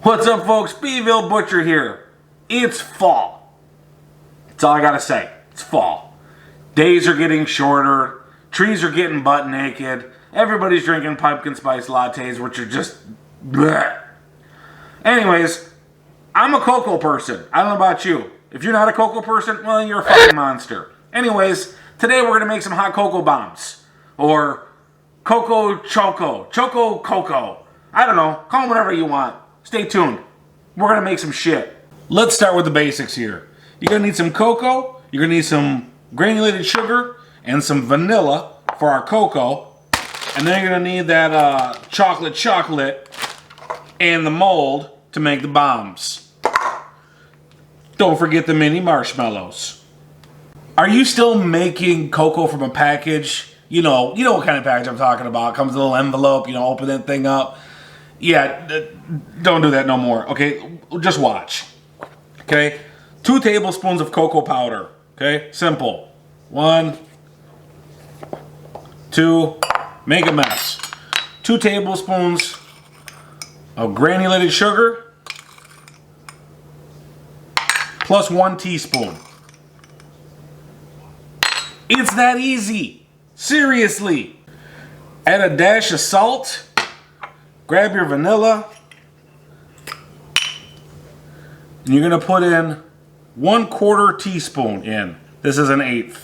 What's up, folks? Beeville Butcher here. It's fall. That's all I gotta say. It's fall. Days are getting shorter. Trees are getting butt naked. Everybody's drinking pumpkin spice lattes, which are just bleh. Anyways, I'm a cocoa person. I don't know about you. If you're not a cocoa person, well, you're a fucking monster. Anyways, today we're gonna make some hot cocoa bombs. Or cocoa choco. Choco cocoa. I don't know. Call them whatever you want. Stay tuned. We're going to make some shit. Let's start with the basics here. You're going to need some cocoa. You're going to need some granulated sugar and some vanilla for our cocoa. And then you're going to need that chocolate and the mold to make the bombs. Don't forget the mini marshmallows. Are you still making cocoa from a package? You know what kind of package I'm talking about. Comes in a little envelope, open that thing up. Yeah, don't do that no more, okay? Just watch, okay? 2 tablespoons of cocoa powder, okay? Simple. 1, 2, make a mess. 2 tablespoons of granulated sugar, plus 1 teaspoon. It's that easy, seriously. Add a dash of salt. Grab your vanilla, and you're going to put in 1/4 teaspoon in. This is 1/8.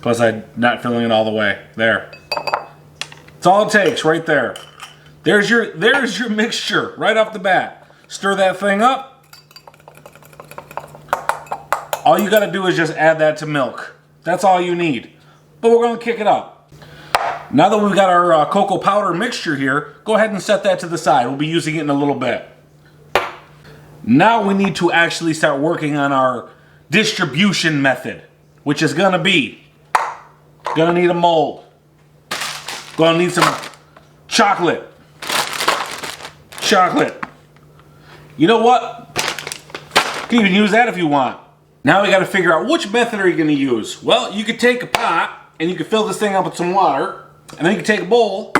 Plus I'm not filling it all the way. There. That's all it takes right there. There's your mixture right off the bat. Stir that thing up. All you got to do is just add that to milk. That's all you need. But we're going to kick it up. Now that we've got our cocoa powder mixture here, go ahead and set that to the side. We'll be using it in a little bit. Now we need to actually start working on our distribution method, which is gonna be, gonna need a mold, gonna need some chocolate. You know what? You can even use that if you want. Now we gotta figure out which method are you gonna use. Well, you could take a pot and you could fill this thing up with some water. And then you can take a bowl,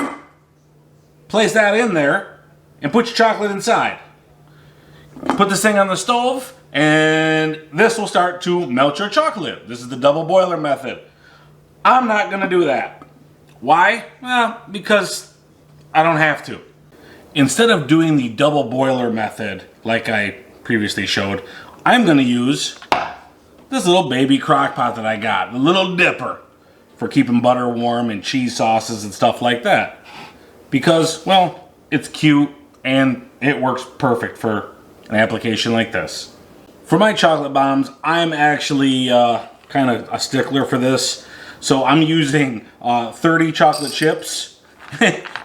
place that in there, and put your chocolate inside. Put this thing on the stove, and this will start to melt your chocolate. This is the double boiler method. I'm not going to do that. Why? Well, because I don't have to. Instead of doing the double boiler method, like I previously showed, I'm going to use this little baby crock pot that I got, the little dipper, for keeping butter warm and cheese sauces and stuff like that. Because, well, it's cute and it works perfect for an application like this. For my chocolate bombs, I'm actually kind of a stickler for this. So I'm using 30 chocolate chips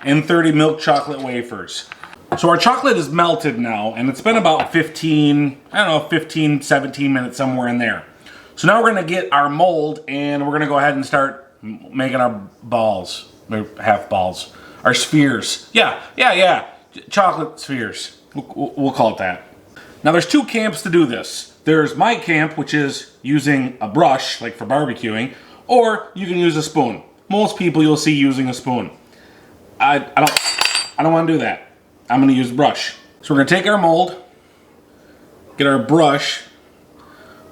and 30 milk chocolate wafers. So our chocolate is melted now, and it's been about 15, 17 minutes, somewhere in there. So now we're gonna get our mold and we're gonna go ahead and start making our balls, half balls, our spheres. Yeah, chocolate spheres. We'll call it that. Now there's 2 camps to do this. There's my camp, which is using a brush, like for barbecuing, or you can use a spoon. Most people you'll see using a spoon. I don't want to do that. I'm going to use a brush. So we're going to take our mold, get our brush,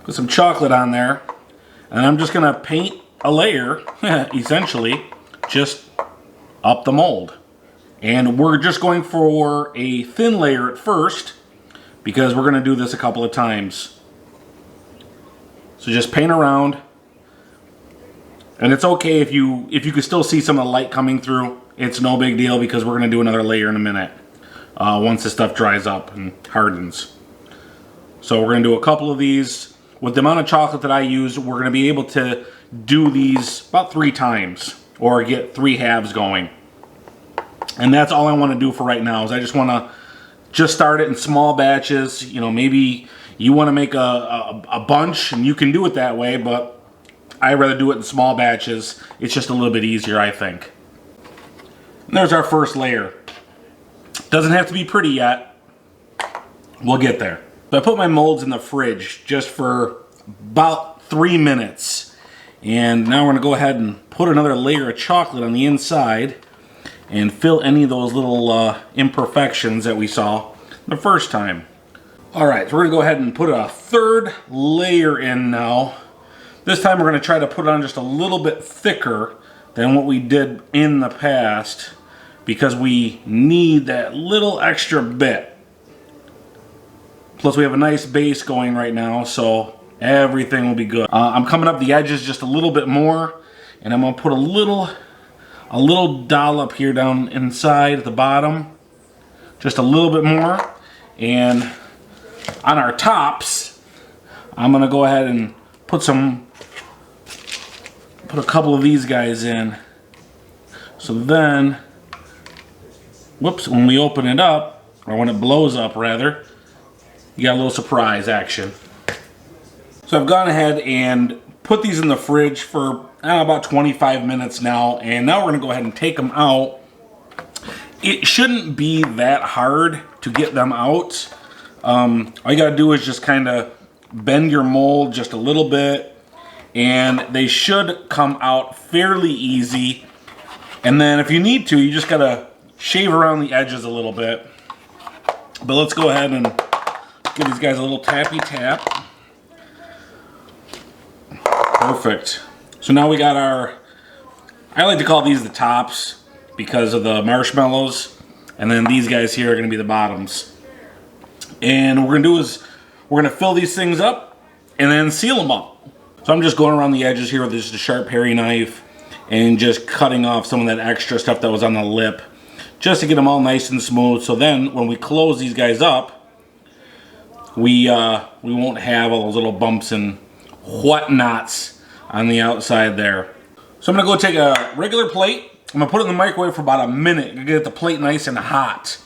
put some chocolate on there, and I'm just going to paint a layer, essentially, just up the mold. And we're just going for a thin layer at first, because we're going to do this a couple of times. So just paint around. And it's okay if you can still see some of the light coming through. It's no big deal, because we're going to do another layer in a minute. Once this stuff dries up and hardens. So we're going to do a couple of these. With the amount of chocolate that I use, we're going to be able to do these about 3 times, or get 3 halves going. And that's all I want to do for right now, is I just want to just start it in small batches. Maybe you want to make a bunch, and you can do it that way, but I'd rather do it in small batches. It's just a little bit easier, I think. And there's our first layer. Doesn't have to be pretty yet. We'll get there. So I put my molds in the fridge just for about 3 minutes. And now we're going to go ahead and put another layer of chocolate on the inside and fill any of those little imperfections that we saw. the first time. All right, so we're gonna go ahead and put a third layer in now. This time we're gonna try to put it on just a little bit thicker than what we did in the past because we need that little extra bit. Plus we have a nice base going right now, so everything will be good. I'm coming up the edges just a little bit more, and I'm gonna put a little dollop here down inside at the bottom. Just a little bit more. And on our tops, I'm gonna go ahead and put a couple of these guys in. So then, whoops, when we open it up, or when it blows up rather, you got a little surprise action. So I've gone ahead and put these in the fridge for about 25 minutes now, and now we're gonna go ahead and take them out. It shouldn't be that hard to get them out. All you gotta do is just kind of bend your mold just a little bit, and they should come out fairly easy. And then if you need to, you just gotta shave around the edges a little bit. But let's go ahead and give these guys a little tappy tap. Perfect. So now we got our, I like to call these the tops because of the marshmallows, and then these guys here are going to be the bottoms. And what we're going to do is we're going to fill these things up and then seal them up. So I'm just going around the edges here with just a sharp hairy knife and just cutting off some of that extra stuff that was on the lip just to get them all nice and smooth, so then when we close these guys up, we won't have all those little bumps and whatnots on the outside there. So I'm going to go take a regular plate. I'm going to put it in the microwave for about a minute to get the plate nice and hot.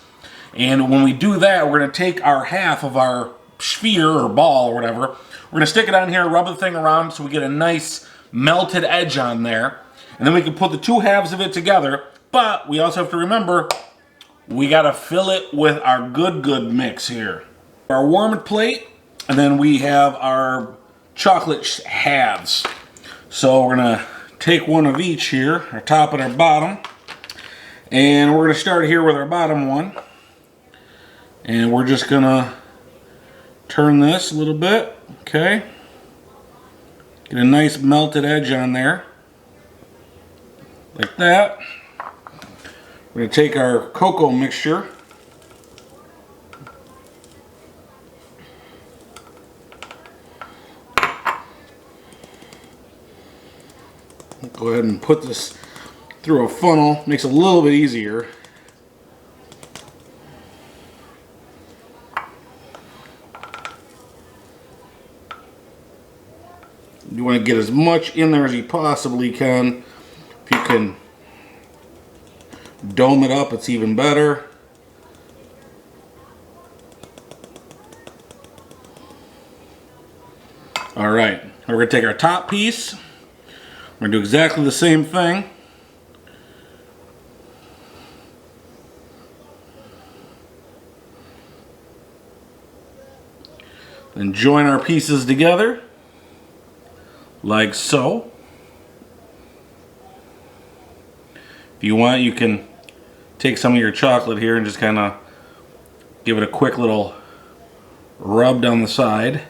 And when we do that, we're going to take our half of our sphere or ball or whatever. We're going to stick it on here, rub the thing around so we get a nice melted edge on there. And then we can put the two halves of it together. But we also have to remember, we got to fill it with our good mix here. Our warmed plate, and then we have our chocolate halves. So we're going to take one of each here, our top and our bottom, and we're going to start here with our bottom one, and we're just going to turn this a little bit, okay, get a nice melted edge on there like that. We're going to take our cocoa mixture, go ahead and put this through a funnel, makes it a little bit easier. You want to get as much in there as you possibly can. If you can dome it up, it's even better. All right, we're going to take our top piece. We're going to do exactly the same thing. Then join our pieces together, like so. If you want, you can take some of your chocolate here and just kind of give it a quick little rub down the side.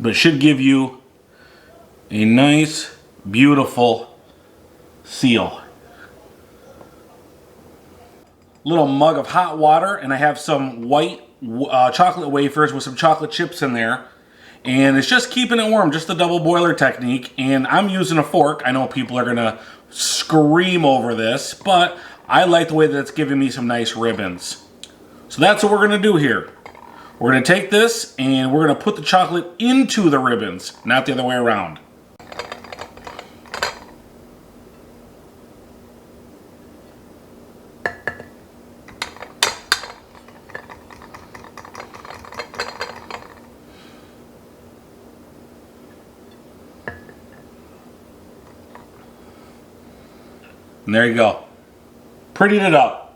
But it should give you a nice, beautiful seal. Little mug of hot water, and I have some white chocolate wafers with some chocolate chips in there. And it's just keeping it warm, just the double boiler technique. And I'm using a fork. I know people are gonna scream over this, but I like the way that it's giving me some nice ribbons. So that's what we're gonna do here. We're going to take this and we're going to put the chocolate into the ribbons, not the other way around. And there you go. Prettied it up.